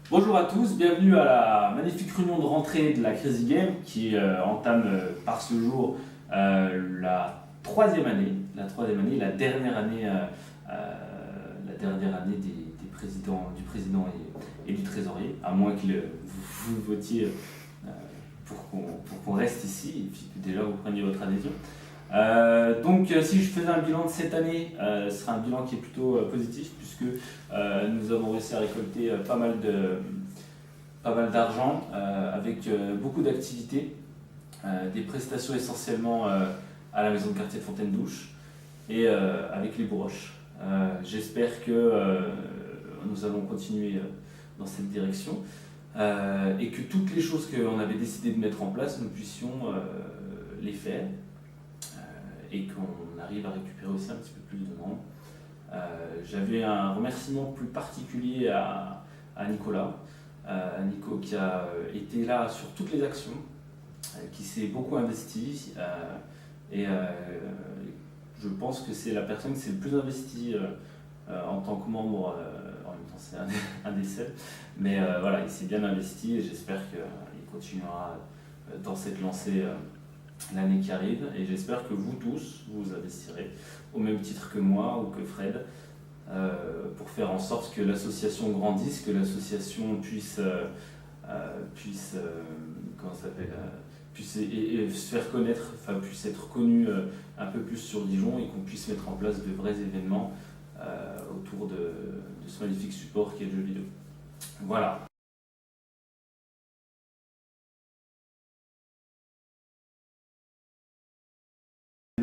Bonjour à tous, bienvenue à la magnifique réunion de rentrée de la Crazy Game qui entame par ce jour la troisième année, la dernière année du président et du trésorier, à moins que vous votiez pour qu'on reste ici et puis que déjà vous preniez votre adhésion. Donc si je faisais un bilan de cette année, ce serait un bilan qui est plutôt positif puisque nous avons réussi à récolter pas mal d'argent avec beaucoup d'activités, des prestations essentiellement à la maison de quartier de Fontaine-Douche et avec les Bourroches. J'espère que nous allons continuer dans cette direction et que toutes les choses qu'on avait décidé de mettre en place, nous puissions les faire. Et qu'on arrive à récupérer aussi un petit peu plus de monde. J'avais un remerciement plus particulier à Nicolas, Nico qui a été là sur toutes les actions, qui s'est beaucoup investi et je pense que c'est la personne qui s'est le plus investie en tant que membre, en même temps c'est un des seuls, mais voilà, il s'est bien investi et j'espère qu'il continuera dans cette lancée l'année qui arrive, et j'espère que vous tous vous investirez au même titre que moi ou que Fred pour faire en sorte que l'association grandisse, que l'association puisse se faire connaître, puisse être connue un peu plus sur Dijon et qu'on puisse mettre en place de vrais événements autour de ce magnifique support qui est le jeu vidéo. Voilà.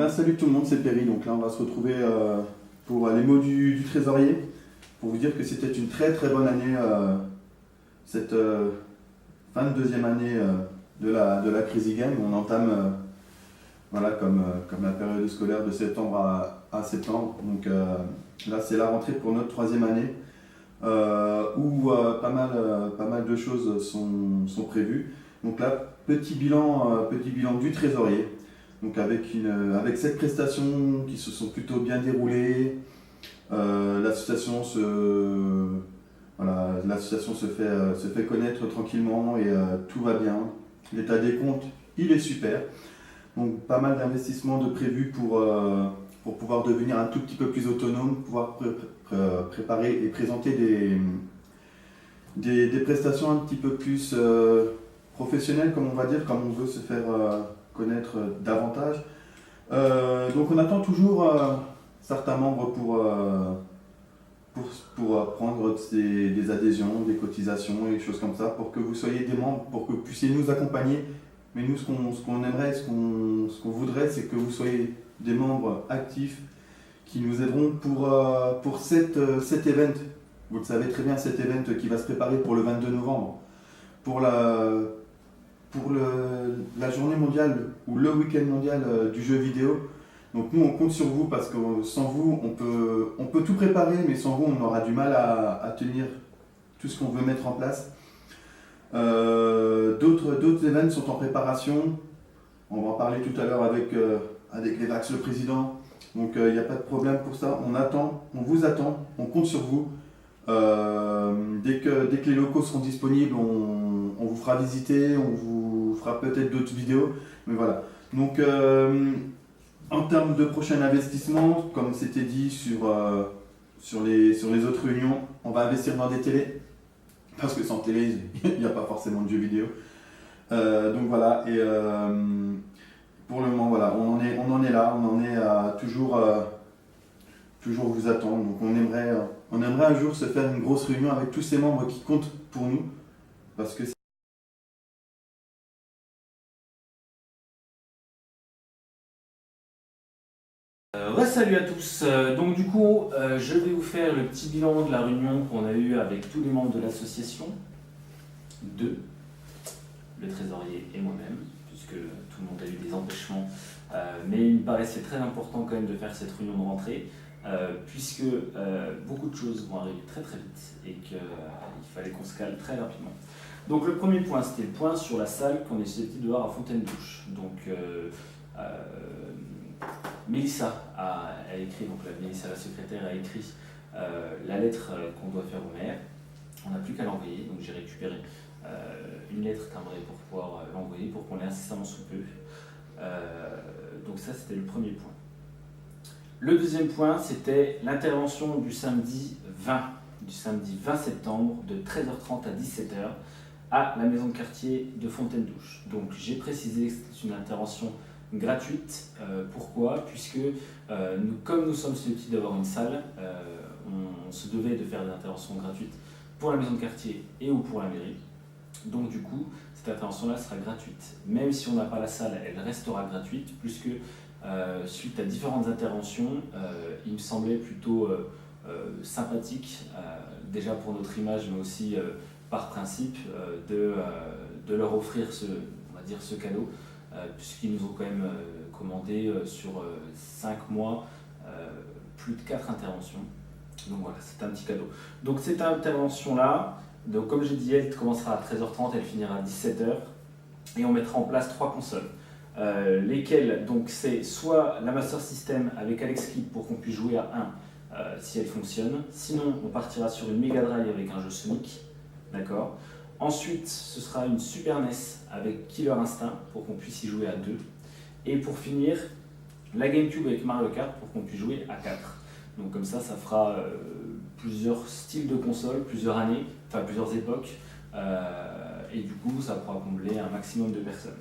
Salut tout le monde, c'est Perry. Donc là, on va se retrouver pour les mots du trésorier, pour vous dire que c'était une très très bonne année, cette 22e année de la Crazy Game. On entame voilà, comme la période scolaire de septembre à septembre. Donc là, c'est la rentrée pour notre 3e année, où pas mal de choses sont prévues. Donc là, petit bilan du trésorier. Donc avec 7 prestations qui se sont plutôt bien déroulées, l'association se fait connaître tranquillement et tout va bien. L'état des comptes, il est super. Donc pas mal d'investissements de prévus pour pouvoir devenir un tout petit peu plus autonome, pouvoir préparer et présenter des prestations un petit peu plus professionnelles, comme on va dire, comme on veut se faire connaître davantage. Donc on attend toujours certains membres pour prendre des adhésions, des cotisations et des choses comme ça, pour que vous soyez des membres, pour que vous puissiez nous accompagner. Mais nous, ce qu'on aimerait, ce qu'on voudrait, c'est que vous soyez des membres actifs qui nous aideront pour cet event. Vous le savez très bien, cet event qui va se préparer pour le 22 novembre, pour la journée mondiale ou le week-end mondial du jeu vidéo. Donc nous, on compte sur vous parce que sans vous, on peut tout préparer, mais sans vous, on aura du mal à tenir tout ce qu'on veut mettre en place. D'autres événements sont en préparation. On va en parler tout à l'heure avec Levax, le président. Donc il n'y a pas de problème pour ça. On vous attend, on compte sur vous. Dès que les locaux seront disponibles, on vous fera visiter, on vous fera peut-être d'autres vidéos. Mais voilà. Donc en termes de prochain investissement, comme c'était dit sur les autres réunions, on va investir dans des télés. Parce que sans télé, il n'y a pas forcément de jeux vidéo. Donc voilà, et pour le moment, voilà, on en est là, on en est à toujours vous attendre. Donc on aimerait un jour se faire une grosse réunion avec tous ces membres qui comptent pour nous. Parce que Salut à tous, donc du coup je vais vous faire le petit bilan de la réunion qu'on a eue avec tous les membres de l'association, le trésorier et moi-même, puisque tout le monde a eu des empêchements, mais il me paraissait très important quand même de faire cette réunion de rentrée, puisque beaucoup de choses vont arriver très très vite et qu'il fallait qu'on se cale très rapidement. Donc le premier point, c'était le point sur la salle qu'on est susceptible de voir à Fontaine-Douche. Donc Mélissa a écrit, donc Mélissa la secrétaire a écrit la lettre qu'on doit faire au maire. On n'a plus qu'à l'envoyer, donc j'ai récupéré une lettre timbrée pour pouvoir l'envoyer, pour qu'on l'ait incessamment sous peu. Donc ça, c'était le premier point. Le deuxième point, c'était l'intervention du samedi 20 septembre, de 13h30 à 17h, à la maison de quartier de Fontaine-Douche. Donc j'ai précisé que c'est une intervention gratuite. Pourquoi ? Puisque comme nous sommes susceptibles d'avoir une salle, on se devait de faire des interventions gratuites pour la maison de quartier et ou pour la mairie. Donc du coup, cette intervention-là sera gratuite. Même si on n'a pas la salle, elle restera gratuite, puisque suite à différentes interventions, il me semblait plutôt sympathique, déjà pour notre image, mais aussi par principe, de leur offrir ce cadeau, puisqu'ils nous ont quand même commandé sur 5 mois plus de 4 interventions. Donc voilà, c'est un petit cadeau. Donc cette intervention-là, donc comme j'ai dit, elle commencera à 13h30, elle finira à 17h, et on mettra en place 3 consoles. Lesquelles, donc c'est soit la Master System avec Alex Clip pour qu'on puisse jouer à 1 si elle fonctionne. Sinon, on partira sur une Mega Drive avec un jeu Sonic, d'accord. Ensuite, ce sera une Super NES avec Killer Instinct pour qu'on puisse y jouer à 2. Et pour finir, la GameCube avec Mario Kart pour qu'on puisse jouer à 4. Donc comme ça fera plusieurs styles de consoles, plusieurs années, enfin plusieurs époques, et du coup ça pourra combler un maximum de personnes.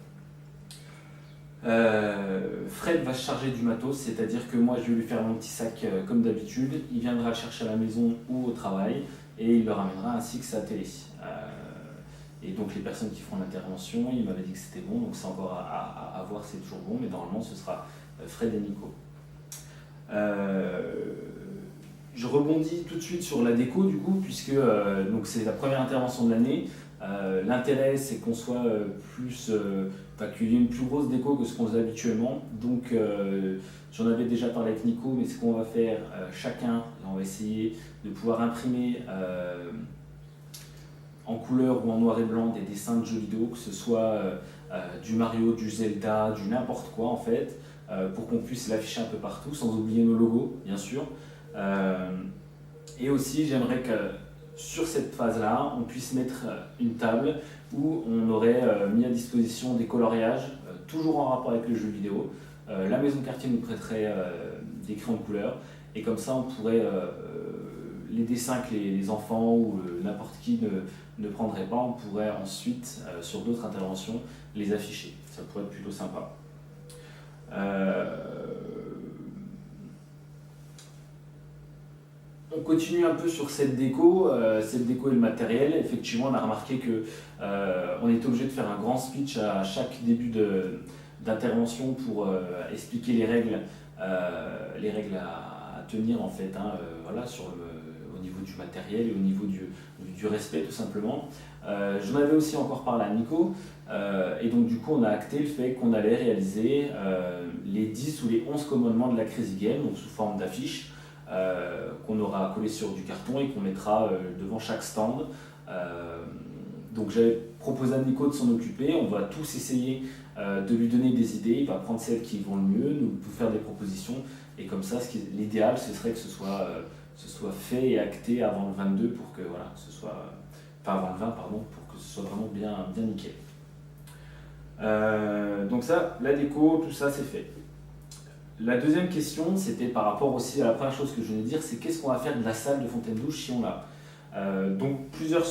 Fred va se charger du matos, c'est-à-dire que moi je vais lui faire mon petit sac comme d'habitude, il viendra le chercher à la maison ou au travail, et il le ramènera ainsi que sa télé. Et donc les personnes qui feront l'intervention, il m'avait dit que c'était bon, donc c'est encore à voir, c'est toujours bon, mais normalement ce sera Fred et Nico. Je rebondis tout de suite sur la déco du coup, puisque donc c'est la première intervention de l'année. L'intérêt c'est qu'on soit qu'il y ait une plus grosse déco que ce qu'on faisait habituellement. Donc j'en avais déjà parlé avec Nico, mais ce qu'on va faire chacun, on va essayer de pouvoir imprimer en couleur ou en noir et blanc des dessins de jeux vidéo, que ce soit du Mario, du Zelda, du n'importe quoi en fait, pour qu'on puisse l'afficher un peu partout, sans oublier nos logos bien sûr. Et aussi j'aimerais que sur cette phase-là, on puisse mettre une table où on aurait mis à disposition des coloriages, toujours en rapport avec le jeu vidéo. La maison de quartier nous prêterait des crayons de couleur, et comme ça on pourrait, les dessins que les enfants ou n'importe qui ne prendraient pas, on pourrait ensuite, sur d'autres interventions, les afficher. Ça pourrait être plutôt sympa. On continue un peu sur cette déco et le matériel. Effectivement, on a remarqué qu'on était obligé de faire un grand speech à chaque début d'intervention pour expliquer les règles à tenir en fait, voilà, au niveau du matériel et au niveau du respect tout simplement. J'en avais aussi encore parlé à Nico, et donc du coup on a acté le fait qu'on allait réaliser les 10 ou les 11 commandements de la Crazy Game, donc sous forme d'affiches, qu'on aura collé sur du carton et qu'on mettra devant chaque stand. Donc j'avais proposé à Nico de s'en occuper, on va tous essayer de lui donner des idées, il va prendre celles qui vont le mieux, nous faire des propositions, et comme ça l'idéal ce serait que ce soit fait et acté avant le 22 pour que voilà, avant le 20 pardon, pour que ce soit vraiment bien nickel. Donc ça, la déco, tout ça c'est fait. La deuxième question, c'était par rapport aussi à la première chose que je venais de dire, c'est qu'est-ce qu'on va faire de la salle de Fontaine-Douche si on l'a. Donc plusieurs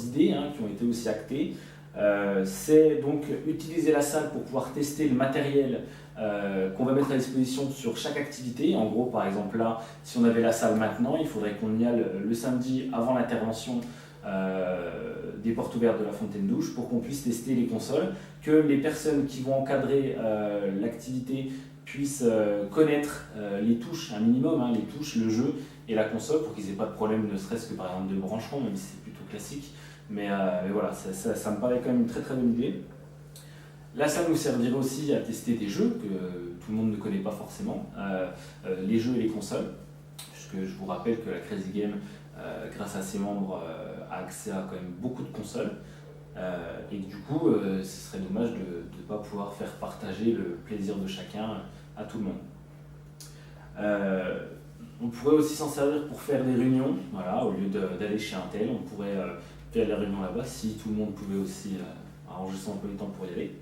idées qui ont été aussi actées. C'est donc utiliser la salle pour pouvoir tester le matériel qu'on va mettre à disposition sur chaque activité. En gros, par exemple là, si on avait la salle maintenant, il faudrait qu'on y aille le samedi avant l'intervention des portes ouvertes de la Fontaine-Douche pour qu'on puisse tester les consoles, que les personnes qui vont encadrer l'activité puissent connaître les touches, un minimum, les touches, le jeu et la console, pour qu'ils n'aient pas de problème, ne serait-ce que par exemple de branchement, même si c'est plutôt classique. Mais voilà, ça me paraît quand même une très très bonne idée. La salle nous servirait aussi à tester des jeux que tout le monde ne connaît pas forcément, les jeux et les consoles, puisque je vous rappelle que la Crazy Game, grâce à ses membres, a accès à quand même beaucoup de consoles. Et du coup, ce serait dommage de ne pas pouvoir faire partager le plaisir de chacun à tout le monde. On pourrait aussi s'en servir pour faire des réunions, voilà, au lieu d'aller chez un tel, on pourrait faire des réunions là-bas si tout le monde pouvait aussi arranger son emploi du temps pour y aller.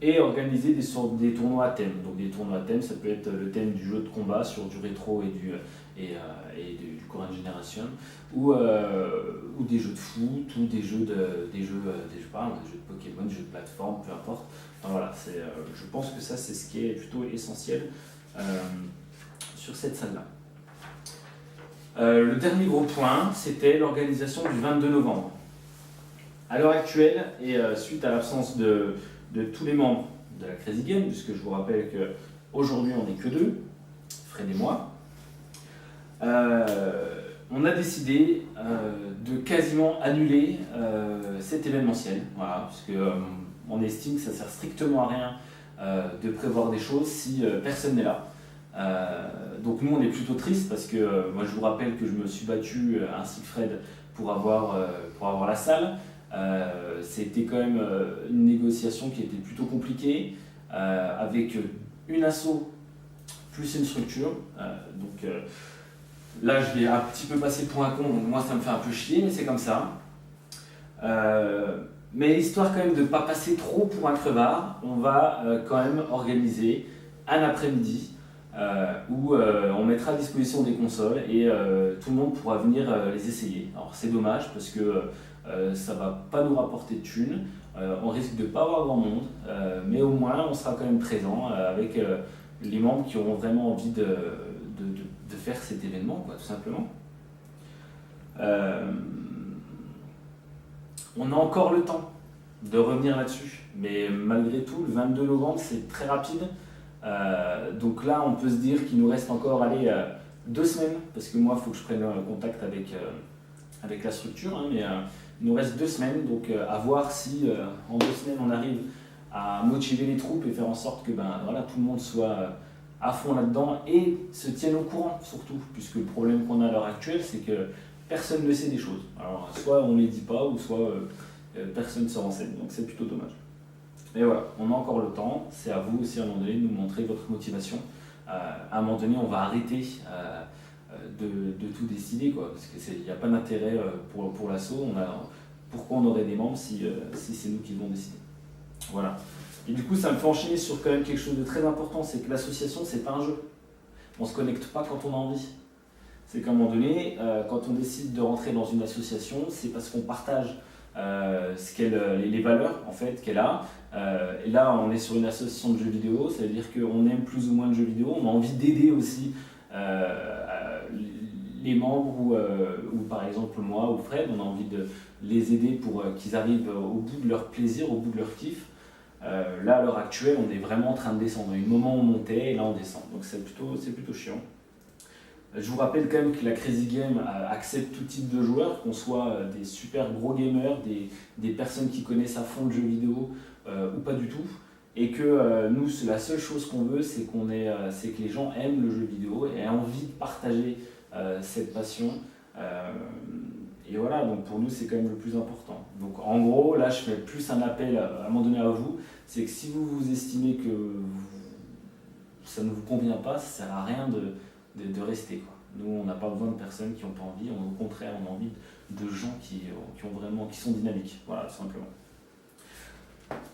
Et organiser des tournois à thème. Donc des tournois à thème, ça peut être le thème du jeu de combat sur du rétro et du Current Generation, ou des jeux de foot, ou des jeux de Pokémon, des jeux de plateforme, peu importe. Enfin, voilà, je pense que ça c'est ce qui est plutôt essentiel sur cette salle-là. Le dernier gros point, c'était l'organisation du 22 novembre. À l'heure actuelle, et suite à l'absence de tous les membres de la Crazy Game, puisque je vous rappelle qu'aujourd'hui on n'est que 2, Fred et moi, on a décidé de quasiment annuler cet événementiel, voilà, puisque on estime que ça ne sert strictement à rien de prévoir des choses si personne n'est là. Donc nous on est plutôt triste parce que moi je vous rappelle que je me suis battu ainsi que Fred pour avoir la salle. C'était quand même une négociation qui était plutôt compliquée avec une asso plus une structure. Là je vais un petit peu passer pour un con, donc moi ça me fait un peu chier, mais c'est comme ça. Mais histoire quand même de ne pas passer trop pour un crevard, on va quand même organiser un après-midi où on mettra à disposition des consoles et tout le monde pourra venir les essayer. Alors c'est dommage parce que ça va pas nous rapporter de thunes, on risque de pas avoir grand monde, mais au moins on sera quand même présent avec les membres qui auront vraiment envie de faire cet événement, quoi, tout simplement. On a encore le temps de revenir là-dessus, mais malgré tout, le 22 novembre, c'est très rapide. Donc là, on peut se dire qu'il nous reste encore 2 semaines, parce que moi, il faut que je prenne contact avec la structure, hein, mais il nous reste 2 semaines, donc à voir si en 2 semaines, on arrive à motiver les troupes et faire en sorte que tout le monde soit à fond là-dedans et se tienne au courant, surtout, puisque le problème qu'on a à l'heure actuelle, c'est que personne ne sait des choses. Alors, soit on ne les dit pas, ou soit personne ne se renseigne, donc c'est plutôt dommage. Mais voilà, on a encore le temps, c'est à vous aussi à un moment donné de nous montrer votre motivation. À un moment donné, on va arrêter de tout décider, quoi, parce qu'il n'y a pas d'intérêt pour l'assaut. Pourquoi on aurait des membres si c'est nous qui devons décider. Voilà. Et du coup, ça me fait enchaîner sur quand même quelque chose de très important, c'est que l'association, c'est pas un jeu. On ne se connecte pas quand on a envie. C'est qu'à un moment donné, quand on décide de rentrer dans une association, c'est parce qu'on partage les valeurs en fait, qu'elle a. Et là, on est sur une association de jeux vidéo, ça veut dire qu'on aime plus ou moins de jeux vidéo, on a envie d'aider aussi les membres ou par exemple moi ou Fred, on a envie de les aider pour qu'ils arrivent au bout de leur plaisir, au bout de leur kiff. Là, à l'heure actuelle, on est vraiment en train de descendre. Il y a eu un moment où on montait et là on descend, donc c'est plutôt chiant. Je vous rappelle quand même que la Crazy Game accepte tout type de joueurs, qu'on soit des super gros gamers, des personnes qui connaissent à fond le jeu vidéo ou pas du tout. Et que nous, la seule chose qu'on veut, c'est que les gens aiment le jeu vidéo et aient envie de partager cette passion. Et voilà, donc pour nous, c'est quand même le plus important. Donc en gros, là, je fais plus un appel à un moment donné à vous, c'est que si vous estimez que ça ne vous convient pas, ça ne sert à rien de rester, quoi. Nous, on n'a pas besoin de personnes qui n'ont pas envie, au contraire, on a envie de gens qui sont dynamiques, voilà, tout simplement.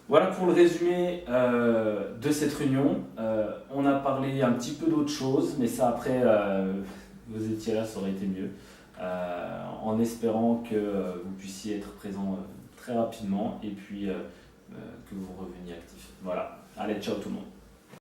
Voilà pour le résumé de cette réunion. On a parlé un petit peu d'autre chose, mais ça après, vous étiez là, ça aurait été mieux. En espérant que vous puissiez être présent très rapidement et puis que vous reveniez actif. Voilà, allez, ciao tout le monde.